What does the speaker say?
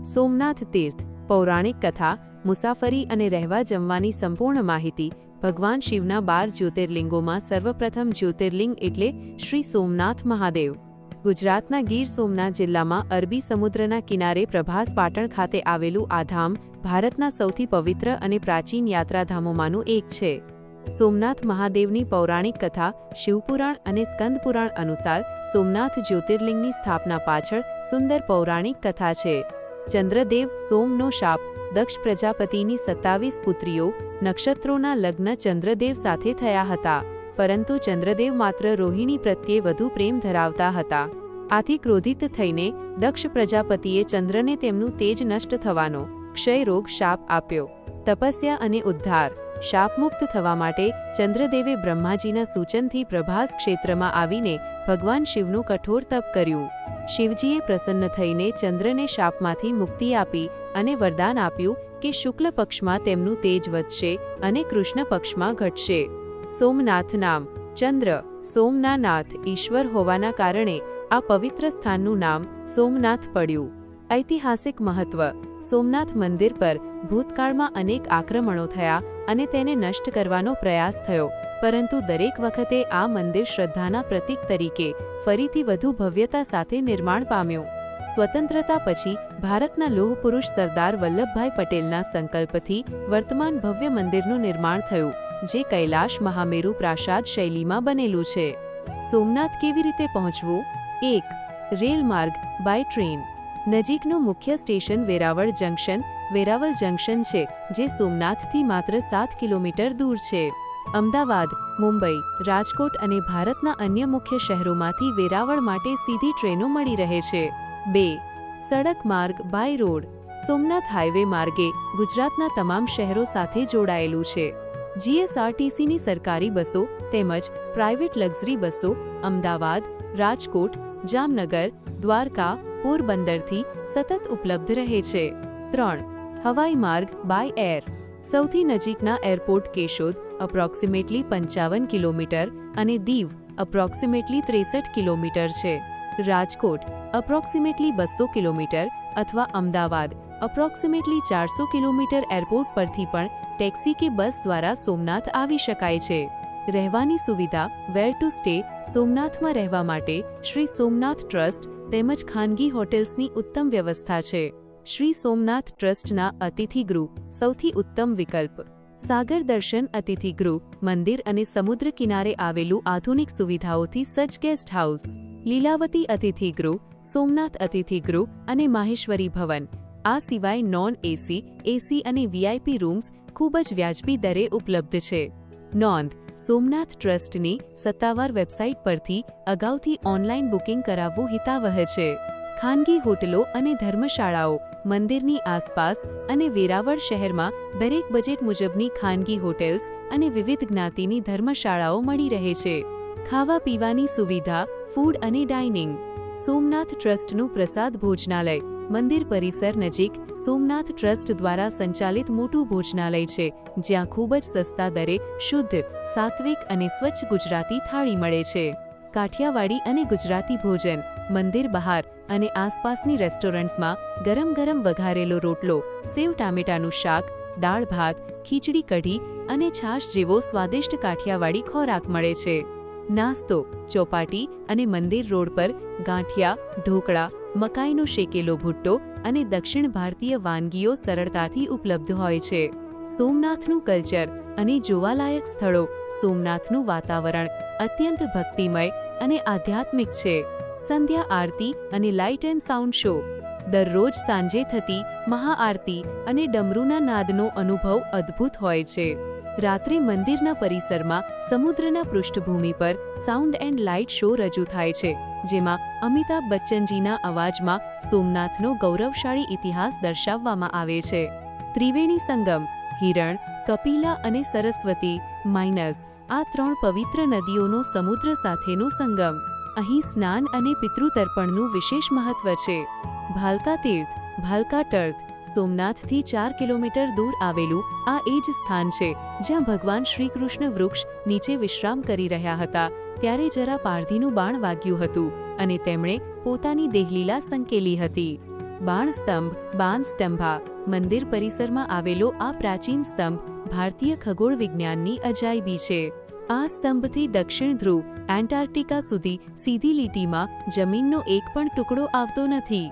સોમનાથ તીર્થ પૌરાણિક કથા, મુસાફરી અને રહેવા જમવાની સંપૂર્ણ માહિતી. ભગવાન શિવના 12 જ્યોતિર્લિંગોમાં સર્વપ્રથમ જ્યોતિર્લિંગ એટલે શ્રી સોમનાથ મહાદેવ. ગુજરાતના ગીર સોમનાથ જિલ્લામાં અરબી સમુદ્રના કિનારે પ્રભાસ પાટણ ખાતે આવેલું આ ધામ ભારતના સૌથી પવિત્ર અને પ્રાચીન યાત્રાધામોમાંનું એક છે. સોમનાથ મહાદેવની પૌરાણિક કથા શિવપુરાણ અને સ્કંદપુરાણ અનુસાર સોમનાથ જ્યોતિર્લિંગની સ્થાપના પાછળ સુંદર પૌરાણિક કથા છે. ચંદ્રદેવ સોમનો શાપ. દક્ષ પ્રજાપતિની 27 પુત્રીઓ નક્ષત્રોના લગ્ન ચંદ્રદેવ સાથે થયા હતા, પરંતુ ચંદ્રદેવ માત્ર રોહિણી પ્રત્યે વધુ પ્રેમ ધરાવતા હતા. આથી ક્રોધિત થઈને દક્ષ પ્રજાપતિએ ચંદ્રને તેમનું તેજ નષ્ટ થવાનો ક્ષયરોગ શાપ આપ્યો. તપસ્યા અને ઉદ્ધાર. શાપમુક્ત થવા માટે ચંદ્રદેવે બ્રહ્માજીના સૂચનથી પ્રભાસ ક્ષેત્રમાં આવીને ભગવાન શિવનું કઠોર તપ કર્યું. શિવજીએ પ્રસન્ન થઈને ચંદ્રને શાપમાંથી મુક્તિ આપી અને વરદાન આપ્યું કે શુક્લ પક્ષમાં તેમનું તેજ વધશે અને કૃષ્ણ પક્ષમાં ઘટશે. સોમનાથ નામ. ચંદ્ર સોમના નાથ ઈશ્વર હોવાના કારણે આ પવિત્ર સ્થાનનું નામ સોમનાથ પડ્યું. ઐતિહાસિક મહત્વ. સોમનાથ મંદિર પર ભૂતકાળમાં અનેક આક્રમણો થયા અને તેને નષ્ટ કરવાનો પ્રયાસ થયો, પરંતુ દરેક વખતે આ મંદિર શ્રદ્ધાના પ્રતીક તરીકે ફરીથી વધુ ભવ્યતા સાથે નિર્માણ પામ્યું. સ્વતંત્રતા પછી ભારતના લોહ પુરુષ સરદાર વલ્લભભાઈ પટેલના સંકલ્પથી વર્તમાન ભવ્ય મંદિરનું નિર્માણ થયું, જે કૈલાશ મહામેરુ પ્રાસાદ શૈલીમાં બનેલું છે. સોમનાથ કેવી રીતે પહોંચવું? 1. રેલ માર્ગ બાય ટ્રેન. નજીકનું મુખ્ય સ્ટેશન વેરાવળ જંકશન છે, જે સોમનાથથી માત્ર 7 કિલોમીટર દૂર છે. અમદાવાદ, મુંબઈ, રાજકોટ અને ભારતના અન્ય મુખ્ય શહેરોમાંથી વેરાવળ માટે સીધી ટ્રેનો મળી રહે છે. 2. સડક માર્ગ બાય રોડ. સોમનાથ હાઈવે માર્ગે ગુજરાતના તમામ શહેરો સાથે જોડાયેલું છે. જીએસઆરટીસીની સરકારી બસો તેમજ પ્રાઇવેટ લક્ઝરી બસો અમદાવાદ, રાજકોટ, જામનગર, દ્વારકા, પોરબંદરથી સતત ઉપલબ્ધ રહે છે. 3. હવાઈ માર્ગ બાય એર. સૌથી નજીકના એરપોર્ટ કેશોદ અપ્રોક્સિમેટલી 55 કિલોમીટર અને દીવ અપ્રોક્સિમેટલી 63 કિલોમીટર છે. રાજકોટ અપ્રોક્સિમેટલી 200 કિલોમીટર અથવા અમદાવાદ અપ્રોક્સિમેટલી 400 કિલોમીટર એરપોર્ટ પરથી પણ ટેક્સી કે બસ દ્વારા સોમનાથ આવી શકાય છે. રહેવાની સુવિધા. વેર ટુ સ્ટે. સોમનાથમાં રહેવા માટે શ્રી સોમનાથ ટ્રસ્ટ તેમજ ખાનગી હોટેલ્સની ઉત્તમ વ્યવસ્થા છે. શ્રી સોમનાથ ટ્રસ્ટના અતિથિગૃહ સૌથી ઉત્તમ વિકલ્પ. સાગર દર્શન અતિથિગૃહ મંદિર અને સમુદ્ર કિનારે આવેલું આધુનિક સુવિધાઓથી સજ્જ ગેસ્ટ હાઉસ. લીલાવતી અતિથિગૃહ, સોમનાથ અતિથિગૃહ અને માહેશ્વરી ભવન. આ સિવાય નોન એસી, એસી અને વીઆઈપી રૂમ્સ ખૂબ જ વ્યાજબી દરે ઉપલબ્ધ છે. નોંધ. સોમનાથ ટ્રસ્ટની સત્તાવાર વેબસાઇટ પરથી અગાઉથી ઓનલાઈન બુકિંગ કરાવવું હિતાવહ છે. ખાનગી હોટલો અને ધર્મશાળાઓ. મંદિરની આસપાસ અને વેરાવળ શહેરમાં દરેક બજેટ મુજબની ખાનગી હોટેલ્સ અને વિવિધ જ્ઞાતિની ધર્મશાળાઓ મળી રહે છે. ખાવા પીવાની સુવિધા, ફૂડ અને ડાઇનિંગ. સોમનાથ ટ્રસ્ટનું પ્રસાદ ભોજનાલય. મંદિર પરિસર નજીક સોમનાથ ટ્રસ્ટ દ્વારા સંચાલિત મોટું ભોજનાલય છે, જ્યાં ખૂબ જ સસ્તા દરે શુદ્ધ, સાત્વિક અને સ્વચ્છ ગુજરાતી થાળી મળે છે. કાઠિયાવાડી અને ગુજરાતી ભોજન. મંદિર બહાર અને આસપાસની રેસ્ટોરન્ટ્સમાં ગરમ વઘારેલો રોટલો, સેવ ટામેટાનું શાક, દાળ ભાત, ખીચડી કઢી અને છાશ જેવો સ્વાદિષ્ટ કાઠિયાવાડી ખોરાક મળે છે. નાસ્તો. ચોપાટી અને મંદિર રોડ પર ગાંઠિયા, ઢોકળા, મકાઈનો શેકેલો ભુટ્ટો અને દક્ષિણ ભારતીય વાનગીઓ સરળતાથી ઉપલબ્ધ હોય છે. સોમનાથનું કલ્ચર અને જોવાલાયક સ્થળો. સોમનાથનું વાતાવરણ અત્યંત ભક્તિમય અને આધ્યાત્મિક છે. સંધ્યા આરતી અને લાઇટ એન્ડ સાઉન્ડ શો. દરરોજ સાંજે થતી મહાઆરતી અને ડમરૂના નાદનો અનુભવ અદ્ભુત હોય છે. રાત્રે મંદિરના પરિસરમાં સમુદ્રના પૃષ્ઠભૂમિ પર સાઉન્ડ એન્ડ લાઇટ શો રજૂ થાય છે, જેમાં અમિતાભ બચ્ચનજીના અવાજમાં સોમનાથનો ગૌરવશાળી ઇતિહાસ દર્શાવવામાં આવે છે. ત્રિવેણી સંગમ. હિરણ, કપિલા અને સરસ્વતી માઇનસ આ 3 પવિત્ર નદીઓનો સમુદ્ર સાથેનો સંગમ. અહીં સ્નાન અને પિતૃતર્પણનું વિશેષ મહત્વ છે. ભાલકા તીર્થ. ભાલકા તીર્થ સોમનાથથી 4 કિલોમીટર દૂર આવેલું આ એ જ સ્થાન છે જ્યાં ભગવાન શ્રીકૃષ્ણ વૃક્ષ નીચે વિશ્રામ કરી રહ્યા હતા ત્યારે જરા પારધીનું બાણ વાગ્યું હતું અને તેમણે પોતાની દેહલીલા સંકેલી હતી. બાણસ્તંભ બાનસ્તંભા મંદિર પરિસરમાં આવેલો આ પ્રાચીન સ્તંભ ભારતીય ખગોળ વિજ્ઞાનની અજાયબી છે. આ સ્તંભથી દક્ષિણ ધ્રુવ એન્ટાર્કટિકા સુધી સીધી લીટીમાં જમીનનો એક પણ ટુકડો આવતો નથી.